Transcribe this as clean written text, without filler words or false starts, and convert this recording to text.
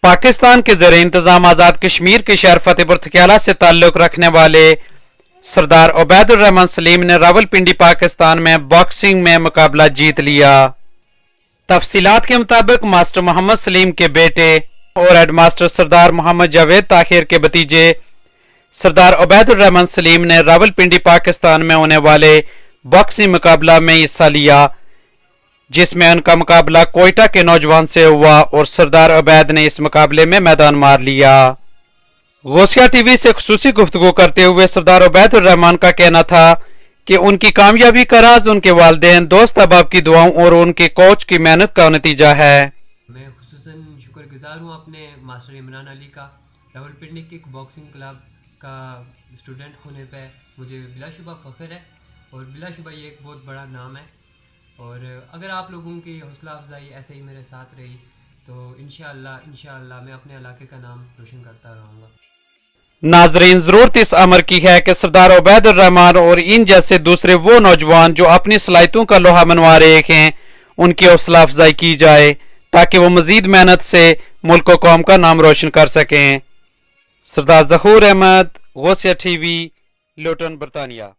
पाकिस्तान के ज़ेरे इंतजाम आज़ाद कश्मीर के शहर फतेहपुर थक्याला से ताल्लुक रखने वाले सरदार उबैदुर रहमान सलीम ने रावलपिंडी पाकिस्तान में बॉक्सिंग में मुकाबला जीत लिया। तफसीलात के मुताबिक मास्टर मोहम्मद सलीम के बेटे और हेडमास्टर सरदार मोहम्मद जावेद ताहिर के भतीजे सरदार उबैदुर रहमान सलीम ने रावलपिंडी पाकिस्तान में होने वाले बॉक्सिंग मुकाबला में हिस्सा लिया, जिसमें उनका मुकाबला कोयटा के नौजवान से हुआ और सरदार उबैद ने इस मुकाबले में मैदान मार लिया। गौसिया टीवी से खुसूसी गुफ्तगू करते हुए सरदार उबैदुर रहमान का कहना था कि उनकी कामयाबी का राज उनके वालिदैन, दोस्त अहबाब की दुआओं और उनके कोच की मेहनत का नतीजा है। मैं खुसूसन शुक्रगुजार हूँ अपने मास्टर इमरान अली का। रावलपिंडी किक बॉक्सिंग क्लब का स्टूडेंट होने पे मुझे बिलाशुबा फ़ख्र है और बिलाशुबा ये एक बहुत बड़ा नाम है। और अगर आप लोगों की हौसला अफजाई ऐसे ही मेरे साथ रही तो इंशाअल्लाह मैं अपने इलाके का नाम रोशन करता रहूँगा। नाजरीन, जरूरत इस अमर की है कि सरदार उबैदुर रहमान और इन जैसे दूसरे वो नौजवान जो अपनी सलाहियतों का लोहा मनवा रहे हैं, उनकी हौसला अफजाई की जाए ताकि वो मजीद मेहनत से मुल्क और कौम का नाम रोशन कर सकें। सरदार ज़हूर अहमद, गौसिया टीवी, लुटन, बरतानिया।